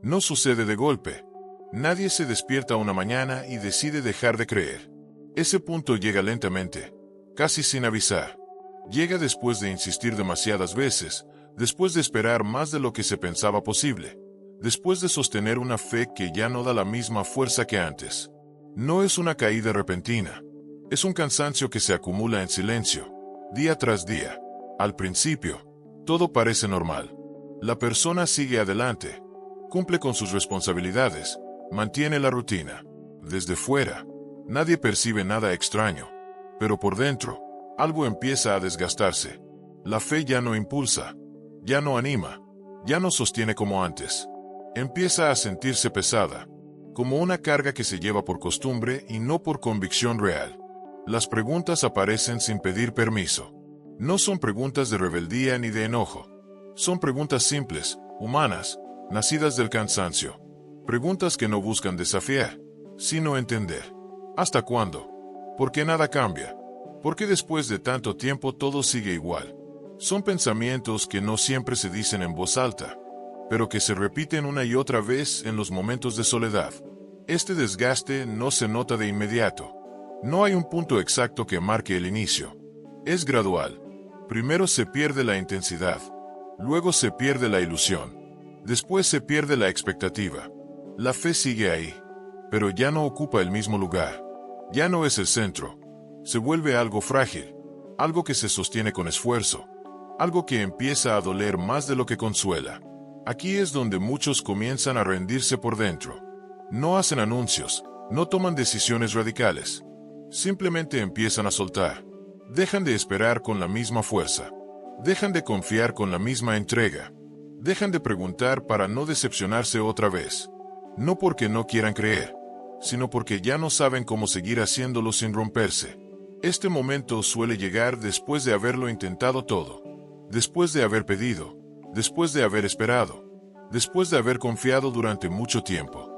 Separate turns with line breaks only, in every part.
No sucede de golpe. Nadie se despierta una mañana y decide dejar de creer. Ese punto llega lentamente, casi sin avisar. Llega después de insistir demasiadas veces, después de esperar más de lo que se pensaba posible, después de sostener una fe que ya no da la misma fuerza que antes. No es una caída repentina. Es un cansancio que se acumula en silencio, día tras día. Al principio, todo parece normal. La persona sigue adelante, cumple con sus responsabilidades, mantiene la rutina. Desde fuera, nadie percibe nada extraño, pero por dentro, algo empieza a desgastarse. La fe ya no impulsa, ya no anima, ya no sostiene como antes. Empieza a sentirse pesada, como una carga que se lleva por costumbre y no por convicción real. Las preguntas aparecen sin pedir permiso. No son preguntas de rebeldía ni de enojo. Son preguntas simples, humanas, nacidas del cansancio. Preguntas que no buscan desafiar, sino entender. ¿Hasta cuándo? ¿Por qué nada cambia? ¿Por qué después de tanto tiempo todo sigue igual? Son pensamientos que no siempre se dicen en voz alta, pero que se repiten una y otra vez en los momentos de soledad. Este desgaste no se nota de inmediato. No hay un punto exacto que marque el inicio. Es gradual. Primero se pierde la intensidad, luego se pierde la ilusión, después se pierde la expectativa. La fe sigue ahí, pero ya no ocupa el mismo lugar. Ya no es el centro. Se vuelve algo frágil, algo que se sostiene con esfuerzo, algo que empieza a doler más de lo que consuela. Aquí es donde muchos comienzan a rendirse por dentro. No hacen anuncios, no toman decisiones radicales. Simplemente empiezan a soltar. Dejan de esperar con la misma fuerza. Dejan de confiar con la misma entrega. Dejan de preguntar para no decepcionarse otra vez. No porque no quieran creer, sino porque ya no saben cómo seguir haciéndolo sin romperse. Este momento suele llegar después de haberlo intentado todo. Después de haber pedido. Después de haber esperado, después de haber confiado durante mucho tiempo.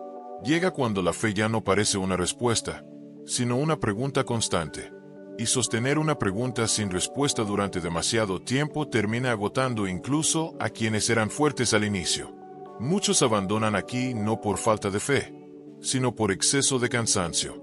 Llega cuando la fe ya no parece una respuesta, sino una pregunta constante. Y sostener una pregunta sin respuesta durante demasiado tiempo termina agotando incluso a quienes eran fuertes al inicio. Muchos abandonan aquí no por falta de fe, sino por exceso de cansancio.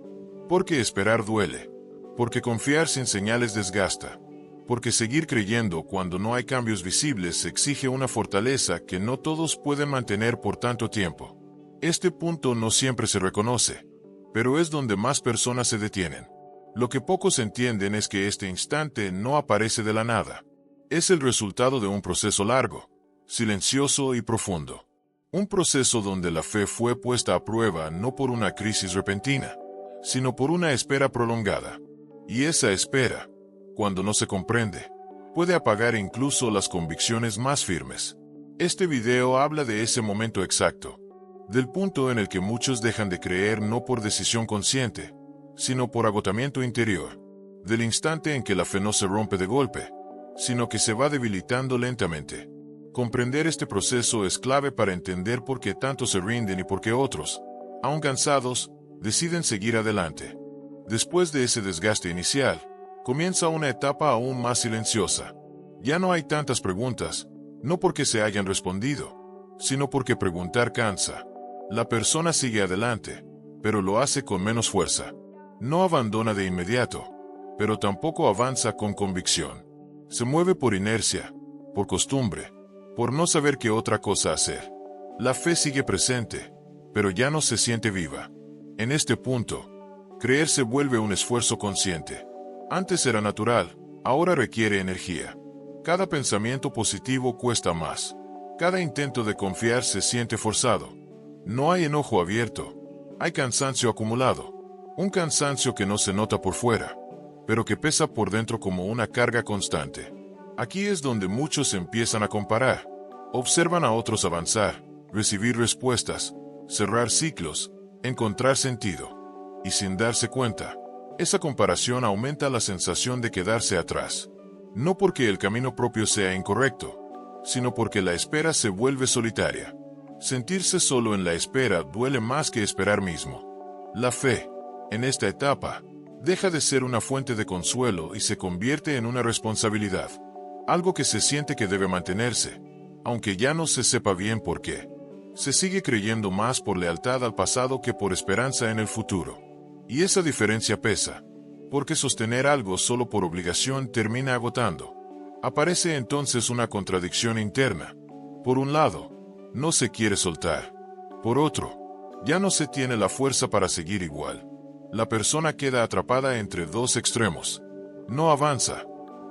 Porque esperar duele, porque confiar sin señales desgasta. Porque seguir creyendo cuando no hay cambios visibles exige una fortaleza que no todos pueden mantener por tanto tiempo. Este punto no siempre se reconoce, pero es donde más personas se detienen. Lo que pocos entienden es que este instante no aparece de la nada. Es el resultado de un proceso largo, silencioso y profundo. Un proceso donde la fe fue puesta a prueba no por una crisis repentina, sino por una espera prolongada. Y esa espera, cuando no se comprende, puede apagar incluso las convicciones más firmes. Este video habla de ese momento exacto, del punto en el que muchos dejan de creer no por decisión consciente, sino por agotamiento interior, del instante en que la fe no se rompe de golpe, sino que se va debilitando lentamente. Comprender este proceso es clave para entender por qué tantos se rinden y por qué otros, aun cansados, deciden seguir adelante. Después de ese desgaste inicial, comienza una etapa aún más silenciosa. Ya no hay tantas preguntas, no porque se hayan respondido, sino porque preguntar cansa. La persona sigue adelante, pero lo hace con menos fuerza. No abandona de inmediato, pero tampoco avanza con convicción. Se mueve por inercia, por costumbre, por no saber qué otra cosa hacer. La fe sigue presente, pero ya no se siente viva. En este punto, creer se vuelve un esfuerzo consciente. Antes era natural, ahora requiere energía. Cada pensamiento positivo cuesta más. Cada intento de confiar se siente forzado. No hay enojo abierto, hay cansancio acumulado. Un cansancio que no se nota por fuera, pero que pesa por dentro como una carga constante. Aquí es donde muchos empiezan a comparar. Observan a otros avanzar, recibir respuestas, cerrar ciclos, encontrar sentido. Y sin darse cuenta, esa comparación aumenta la sensación de quedarse atrás. No porque el camino propio sea incorrecto, sino porque la espera se vuelve solitaria. Sentirse solo en la espera duele más que esperar mismo. La fe, en esta etapa, deja de ser una fuente de consuelo y se convierte en una responsabilidad. Algo que se siente que debe mantenerse, aunque ya no se sepa bien por qué. Se sigue creyendo más por lealtad al pasado que por esperanza en el futuro. Y esa diferencia pesa, porque sostener algo solo por obligación termina agotando. Aparece entonces una contradicción interna. Por un lado, no se quiere soltar. Por otro, ya no se tiene la fuerza para seguir igual. La persona queda atrapada entre dos extremos. No avanza,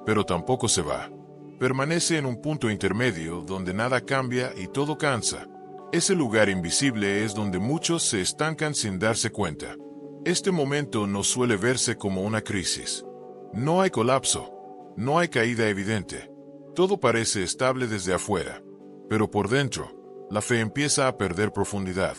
pero tampoco se va. Permanece en un punto intermedio donde nada cambia y todo cansa. Ese lugar invisible es donde muchos se estancan sin darse cuenta. Este momento no suele verse como una crisis. No hay colapso, no hay caída evidente. Todo parece estable desde afuera, pero por dentro, la fe empieza a perder profundidad.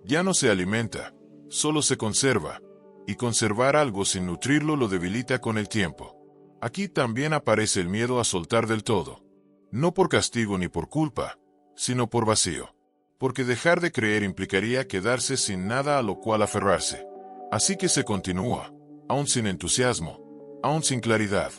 Ya no se alimenta, solo se conserva, y conservar algo sin nutrirlo lo debilita con el tiempo. Aquí también aparece el miedo a soltar del todo. No por castigo ni por culpa, sino por vacío. Porque dejar de creer implicaría quedarse sin nada a lo cual aferrarse. Así que se continúa, aún sin entusiasmo, aún sin claridad.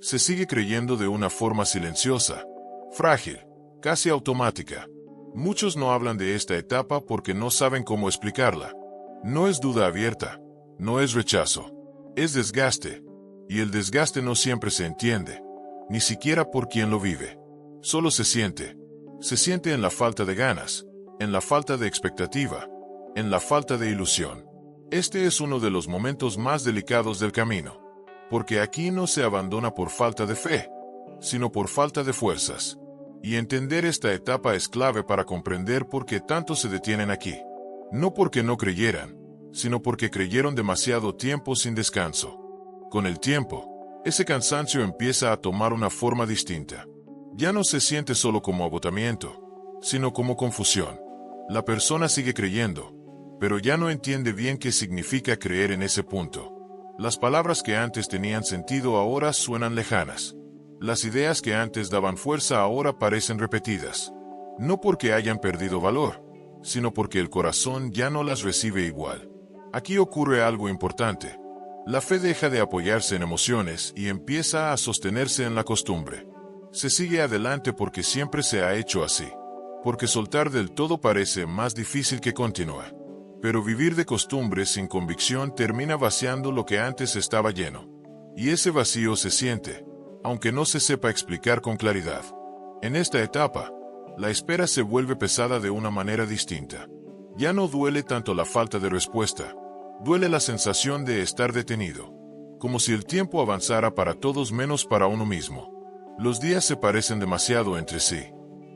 Se sigue creyendo de una forma silenciosa, frágil, casi automática. Muchos no hablan de esta etapa porque no saben cómo explicarla. No es duda abierta, no es rechazo, es desgaste. Y el desgaste no siempre se entiende, ni siquiera por quien lo vive. Solo se siente. Se siente en la falta de ganas, en la falta de expectativa, en la falta de ilusión. Este es uno de los momentos más delicados del camino, porque aquí no se abandona por falta de fe, sino por falta de fuerzas. Y entender esta etapa es clave para comprender por qué tantos se detienen aquí. No porque no creyeran, sino porque creyeron demasiado tiempo sin descanso. Con el tiempo, ese cansancio empieza a tomar una forma distinta. Ya no se siente solo como agotamiento, sino como confusión. La persona sigue creyendo, pero ya no entiende bien qué significa creer en ese punto. Las palabras que antes tenían sentido ahora suenan lejanas. Las ideas que antes daban fuerza ahora parecen repetidas. No porque hayan perdido valor, sino porque el corazón ya no las recibe igual. Aquí ocurre algo importante. La fe deja de apoyarse en emociones y empieza a sostenerse en la costumbre. Se sigue adelante porque siempre se ha hecho así. Porque soltar del todo parece más difícil que continuar. Pero vivir de costumbre sin convicción termina vaciando lo que antes estaba lleno. Y ese vacío se siente, aunque no se sepa explicar con claridad. En esta etapa, la espera se vuelve pesada de una manera distinta. Ya no duele tanto la falta de respuesta, duele la sensación de estar detenido, como si el tiempo avanzara para todos menos para uno mismo. Los días se parecen demasiado entre sí.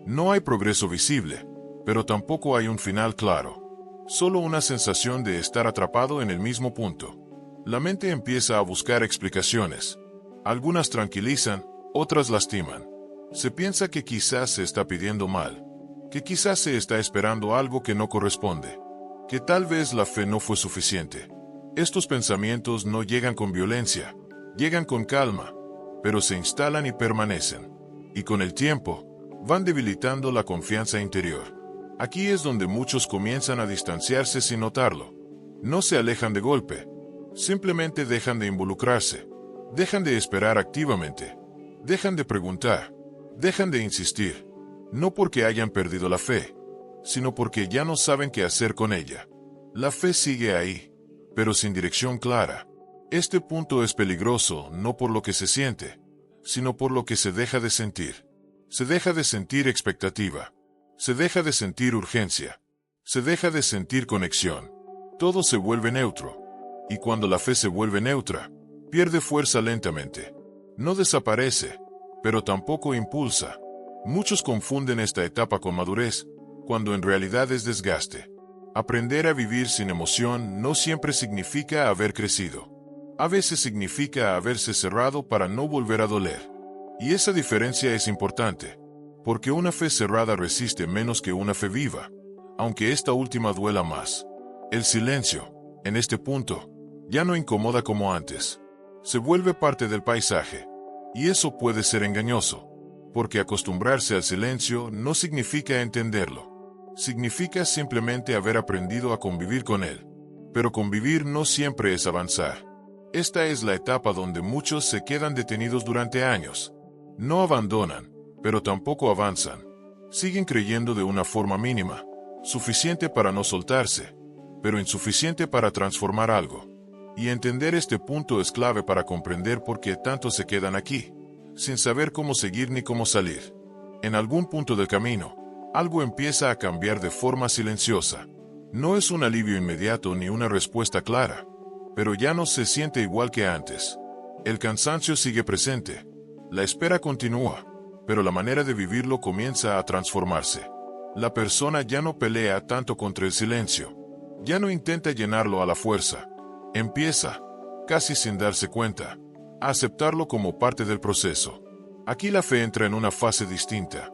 No hay progreso visible, pero tampoco hay un final claro. Solo una sensación de estar atrapado en el mismo punto. La mente empieza a buscar explicaciones. Algunas tranquilizan, otras lastiman. Se piensa que quizás se está pidiendo mal, que quizás se está esperando algo que no corresponde, que tal vez la fe no fue suficiente. Estos pensamientos no llegan con violencia, llegan con calma, pero se instalan y permanecen. Y con el tiempo, van debilitando la confianza interior. Aquí es donde muchos comienzan a distanciarse sin notarlo. No se alejan de golpe, simplemente dejan de involucrarse, dejan de esperar activamente, dejan de preguntar, dejan de insistir, no porque hayan perdido la fe, sino porque ya no saben qué hacer con ella. La fe sigue ahí, pero sin dirección clara. Este punto es peligroso no por lo que se siente, sino por lo que se deja de sentir. Se deja de sentir expectativa. Se deja de sentir urgencia. Se deja de sentir conexión. Todo se vuelve neutro. Y cuando la fe se vuelve neutra, pierde fuerza lentamente. No desaparece, pero tampoco impulsa. Muchos confunden esta etapa con madurez, cuando en realidad es desgaste. Aprender a vivir sin emoción no siempre significa haber crecido. A veces significa haberse cerrado para no volver a doler. Y esa diferencia es importante, porque una fe cerrada resiste menos que una fe viva, aunque esta última duela más. El silencio, en este punto, ya no incomoda como antes. Se vuelve parte del paisaje. Y eso puede ser engañoso, porque acostumbrarse al silencio no significa entenderlo. Significa simplemente haber aprendido a convivir con él. Pero convivir no siempre es avanzar. Esta es la etapa donde muchos se quedan detenidos durante años. No abandonan, pero tampoco avanzan. Siguen creyendo de una forma mínima, suficiente para no soltarse, pero insuficiente para transformar algo. Y entender este punto es clave para comprender por qué tantos se quedan aquí, sin saber cómo seguir ni cómo salir. En algún punto del camino, algo empieza a cambiar de forma silenciosa. No es un alivio inmediato ni una respuesta clara, pero ya no se siente igual que antes. El cansancio sigue presente, la espera continúa, pero la manera de vivirlo comienza a transformarse. La persona ya no pelea tanto contra el silencio, ya no intenta llenarlo a la fuerza. Empieza, casi sin darse cuenta, a aceptarlo como parte del proceso. Aquí la fe entra en una fase distinta.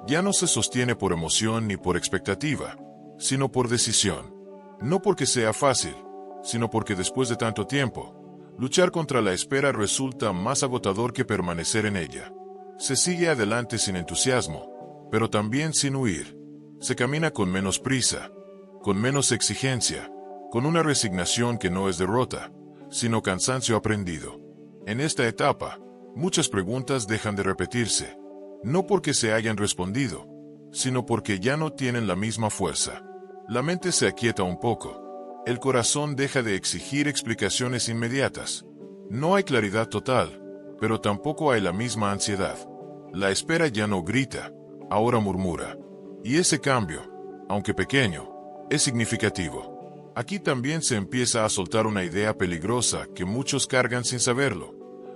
Ya no se sostiene por emoción ni por expectativa, sino por decisión. No porque sea fácil, sino porque después de tanto tiempo, luchar contra la espera resulta más agotador que permanecer en ella. Se sigue adelante sin entusiasmo, pero también sin huir. Se camina con menos prisa, con menos exigencia, con una resignación que no es derrota, sino cansancio aprendido. En esta etapa, muchas preguntas dejan de repetirse, no porque se hayan respondido, sino porque ya no tienen la misma fuerza. La mente se aquieta un poco, el corazón deja de exigir explicaciones inmediatas. No hay claridad total, pero tampoco hay la misma ansiedad. La espera ya no grita, ahora murmura. Y ese cambio, aunque pequeño, es significativo. Aquí también se empieza a soltar una idea peligrosa que muchos cargan sin saberlo.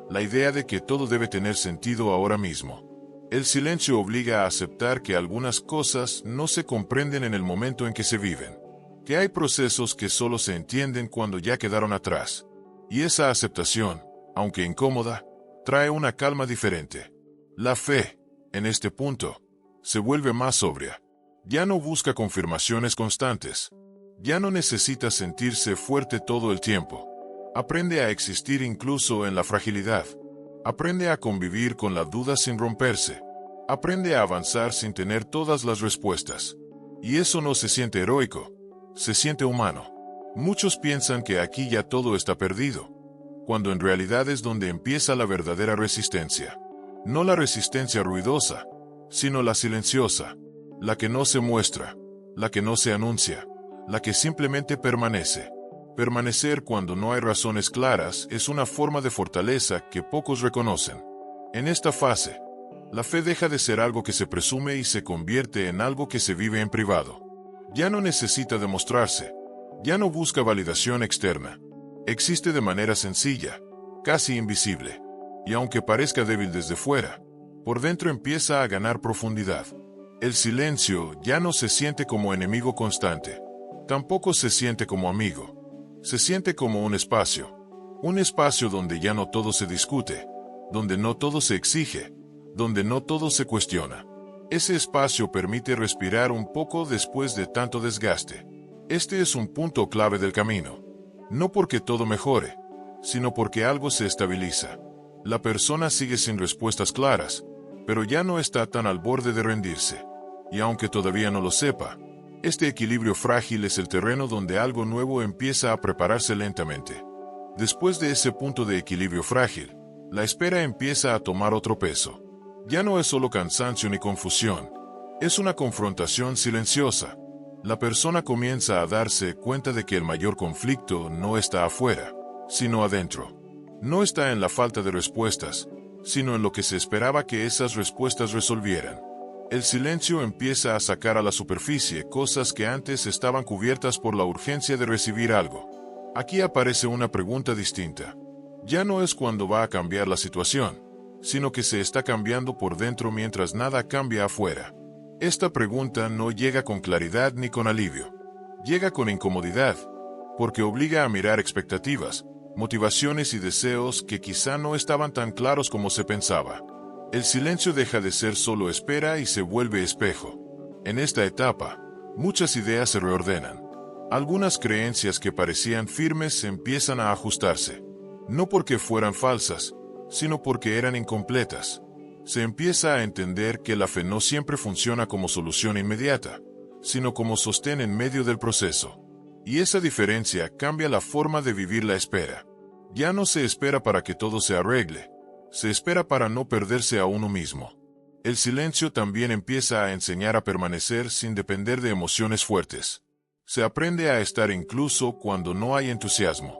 La idea de que todo debe tener sentido ahora mismo. El silencio obliga a aceptar que algunas cosas no se comprenden en el momento en que se viven. Que hay procesos que solo se entienden cuando ya quedaron atrás. Y esa aceptación, aunque incómoda, trae una calma diferente. La fe, en este punto, se vuelve más sobria. Ya no busca confirmaciones constantes. Ya no necesita sentirse fuerte todo el tiempo. Aprende a existir incluso en la fragilidad. Aprende a convivir con la duda sin romperse. Aprende a avanzar sin tener todas las respuestas. Y eso no se siente heroico, se siente humano. Muchos piensan que aquí ya todo está perdido, cuando en realidad es donde empieza la verdadera resistencia. No la resistencia ruidosa, sino la silenciosa, la que no se muestra, la que no se anuncia, la que simplemente permanece. Permanecer cuando no hay razones claras es una forma de fortaleza que pocos reconocen. En esta fase, la fe deja de ser algo que se presume y se convierte en algo que se vive en privado. Ya no necesita demostrarse, ya no busca validación externa. Existe de manera sencilla, casi invisible, y aunque parezca débil desde fuera, por dentro empieza a ganar profundidad. El silencio ya no se siente como enemigo constante, tampoco se siente como amigo. Se siente como un espacio donde ya no todo se discute, donde no todo se exige, donde no todo se cuestiona. Ese espacio permite respirar un poco después de tanto desgaste. Este es un punto clave del camino. No porque todo mejore, sino porque algo se estabiliza. La persona sigue sin respuestas claras, pero ya no está tan al borde de rendirse. Y aunque todavía no lo sepa, este equilibrio frágil es el terreno donde algo nuevo empieza a prepararse lentamente. Después de ese punto de equilibrio frágil, la espera empieza a tomar otro peso. Ya no es solo cansancio ni confusión, es una confrontación silenciosa. La persona comienza a darse cuenta de que el mayor conflicto no está afuera, sino adentro. No está en la falta de respuestas, sino en lo que se esperaba que esas respuestas resolvieran. El silencio empieza a sacar a la superficie cosas que antes estaban cubiertas por la urgencia de recibir algo. Aquí aparece una pregunta distinta. Ya no es cuándo va a cambiar la situación, sino que se está cambiando por dentro mientras nada cambia afuera. Esta pregunta no llega con claridad ni con alivio. Llega con incomodidad, porque obliga a mirar expectativas, motivaciones y deseos que quizá no estaban tan claros como se pensaba. El silencio deja de ser solo espera y se vuelve espejo. En esta etapa, muchas ideas se reordenan. Algunas creencias que parecían firmes empiezan a ajustarse. No porque fueran falsas, sino porque eran incompletas. Se empieza a entender que la fe no siempre funciona como solución inmediata, sino como sostén en medio del proceso. Y esa diferencia cambia la forma de vivir la espera. Ya no se espera para que todo se arregle. Se espera para no perderse a uno mismo. El silencio también empieza a enseñar a permanecer sin depender de emociones fuertes. Se aprende a estar incluso cuando no hay entusiasmo,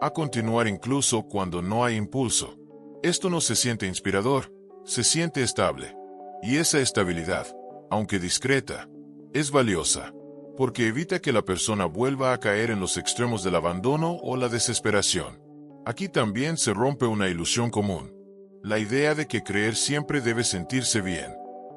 a continuar incluso cuando no hay impulso. Esto no se siente inspirador, se siente estable. Y esa estabilidad, aunque discreta, es valiosa, porque evita que la persona vuelva a caer en los extremos del abandono o la desesperación. Aquí también se rompe una ilusión común, la idea de que creer siempre debe sentirse bien.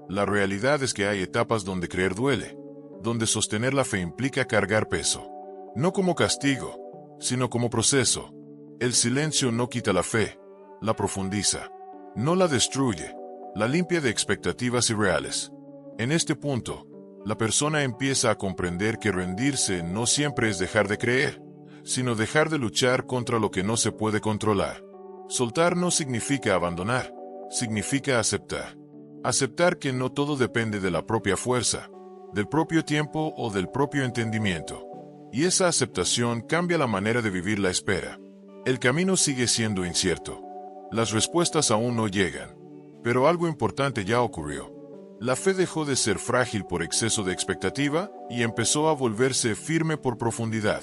La realidad es que hay etapas donde creer duele, donde sostener la fe implica cargar peso. No como castigo, sino como proceso. El silencio no quita la fe, la profundiza. No la destruye, la limpia de expectativas irreales. En este punto, la persona empieza a comprender que rendirse no siempre es dejar de creer, sino dejar de luchar contra lo que no se puede controlar. Soltar no significa abandonar, significa aceptar. Aceptar que no todo depende de la propia fuerza, del propio tiempo o del propio entendimiento. Y esa aceptación cambia la manera de vivir la espera. El camino sigue siendo incierto. Las respuestas aún no llegan. Pero algo importante ya ocurrió. La fe dejó de ser frágil por exceso de expectativa y empezó a volverse firme por profundidad.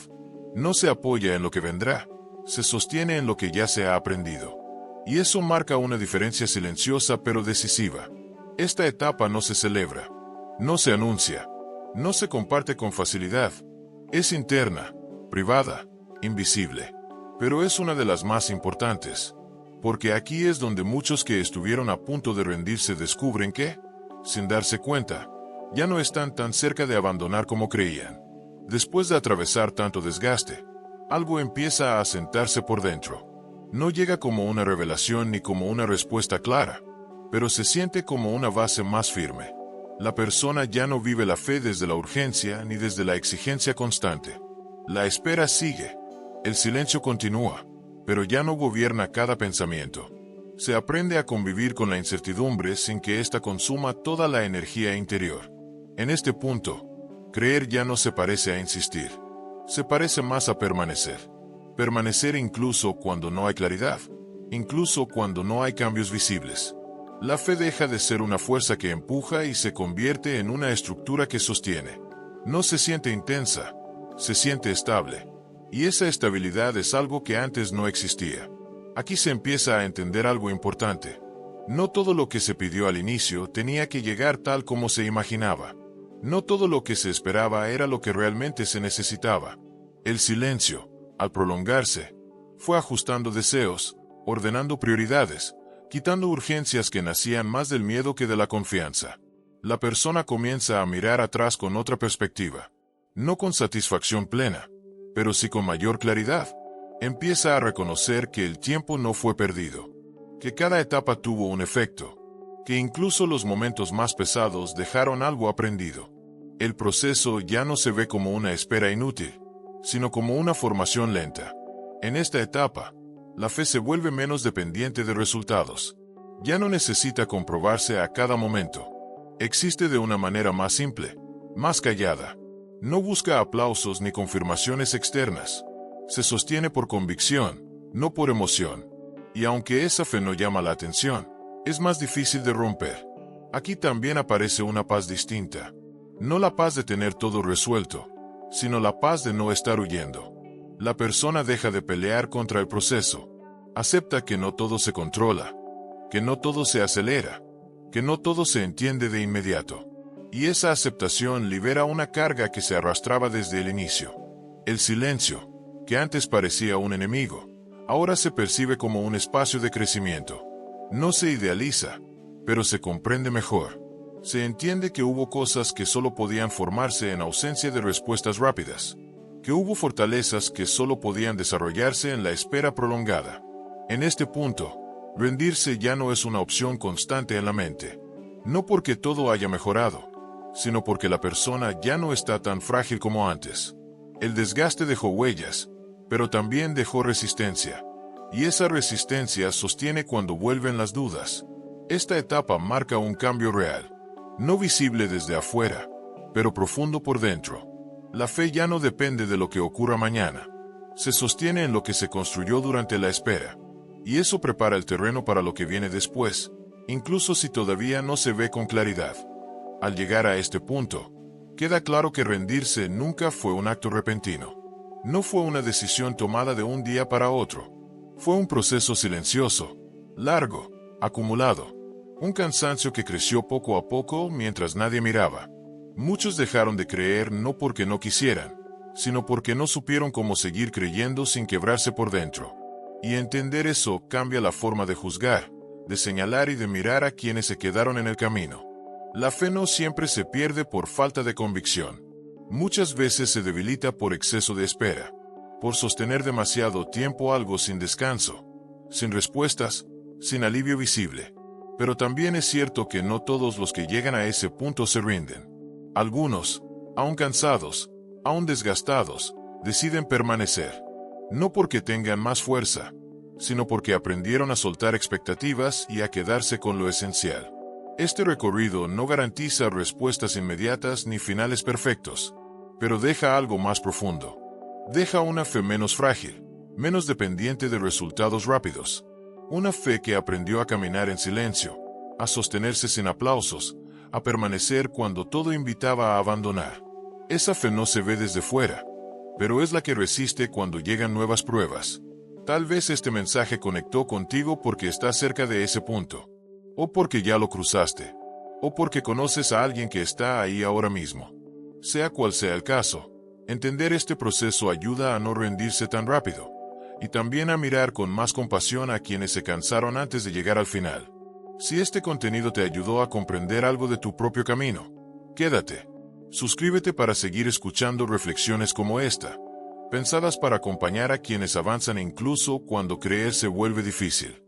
No se apoya en lo que vendrá, se sostiene en lo que ya se ha aprendido. Y eso marca una diferencia silenciosa pero decisiva. Esta etapa no se celebra, no se anuncia, no se comparte con facilidad. Es interna, privada, invisible. Pero es una de las más importantes. Porque aquí es donde muchos que estuvieron a punto de rendirse descubren que, sin darse cuenta, ya no están tan cerca de abandonar como creían. Después de atravesar tanto desgaste, algo empieza a asentarse por dentro. No llega como una revelación ni como una respuesta clara, pero se siente como una base más firme. La persona ya no vive la fe desde la urgencia ni desde la exigencia constante. La espera sigue, el silencio continúa, pero ya no gobierna cada pensamiento. Se aprende a convivir con la incertidumbre sin que ésta consuma toda la energía interior. En este punto, creer ya no se parece a insistir. Se parece más a permanecer. Permanecer incluso cuando no hay claridad, incluso cuando no hay cambios visibles. La fe deja de ser una fuerza que empuja y se convierte en una estructura que sostiene. No se siente intensa, se siente estable. Y esa estabilidad es algo que antes no existía. Aquí se empieza a entender algo importante. No todo lo que se pidió al inicio tenía que llegar tal como se imaginaba. No todo lo que se esperaba era lo que realmente se necesitaba. El silencio, al prolongarse, fue ajustando deseos, ordenando prioridades, quitando urgencias que nacían más del miedo que de la confianza. La persona comienza a mirar atrás con otra perspectiva. No con satisfacción plena, pero sí con mayor claridad. Empieza a reconocer que el tiempo no fue perdido, que cada etapa tuvo un efecto, que incluso los momentos más pesados dejaron algo aprendido. El proceso ya no se ve como una espera inútil, sino como una formación lenta. En esta etapa, la fe se vuelve menos dependiente de resultados. Ya no necesita comprobarse a cada momento. Existe de una manera más simple, más callada. No busca aplausos ni confirmaciones externas. Se sostiene por convicción, no por emoción. Y aunque esa fe no llama la atención, es más difícil de romper. Aquí también aparece una paz distinta. No la paz de tener todo resuelto, sino la paz de no estar huyendo. La persona deja de pelear contra el proceso. Acepta que no todo se controla, que no todo se acelera, que no todo se entiende de inmediato. Y esa aceptación libera una carga que se arrastraba desde el inicio. El silencio, que antes parecía un enemigo, ahora se percibe como un espacio de crecimiento. No se idealiza, pero se comprende mejor. Se entiende que hubo cosas que solo podían formarse en ausencia de respuestas rápidas, que hubo fortalezas que solo podían desarrollarse en la espera prolongada. En este punto, rendirse ya no es una opción constante en la mente. No porque todo haya mejorado, sino porque la persona ya no está tan frágil como antes. El desgaste dejó huellas, pero también dejó resistencia. Y esa resistencia sostiene cuando vuelven las dudas. Esta etapa marca un cambio real, no visible desde afuera, pero profundo por dentro. La fe ya no depende de lo que ocurra mañana. Se sostiene en lo que se construyó durante la espera. Y eso prepara el terreno para lo que viene después. incluso si todavía no se ve con claridad. Al llegar a este punto, queda claro que rendirse nunca fue un acto repentino. No fue una decisión tomada de un día para otro. Fue un proceso silencioso, largo, acumulado. Un cansancio que creció poco a poco mientras nadie miraba. Muchos dejaron de creer no porque no quisieran, sino porque no supieron cómo seguir creyendo sin quebrarse por dentro. Y entender eso cambia la forma de juzgar, de señalar y de mirar a quienes se quedaron en el camino. La fe no siempre se pierde por falta de convicción. Muchas veces se debilita por exceso de espera, por sostener demasiado tiempo algo sin descanso, sin respuestas, sin alivio visible. Pero también es cierto que no todos los que llegan a ese punto se rinden. Algunos, aún cansados, aún desgastados, deciden permanecer. No porque tengan más fuerza, sino porque aprendieron a soltar expectativas y a quedarse con lo esencial. Este recorrido no garantiza respuestas inmediatas ni finales perfectos, pero deja algo más profundo. Deja una fe menos frágil, menos dependiente de resultados rápidos. Una fe que aprendió a caminar en silencio, a sostenerse sin aplausos, a permanecer cuando todo invitaba a abandonar. Esa fe no se ve desde fuera, pero es la que resiste cuando llegan nuevas pruebas. Tal vez este mensaje conectó contigo porque estás cerca de ese punto, o porque ya lo cruzaste, o porque conoces a alguien que está ahí ahora mismo. Sea cual sea el caso, entender este proceso ayuda a no rendirse tan rápido, y también a mirar con más compasión a quienes se cansaron antes de llegar al final. Si este contenido te ayudó a comprender algo de tu propio camino, quédate. Suscríbete para seguir escuchando reflexiones como esta, pensadas para acompañar a quienes avanzan incluso cuando creer se vuelve difícil.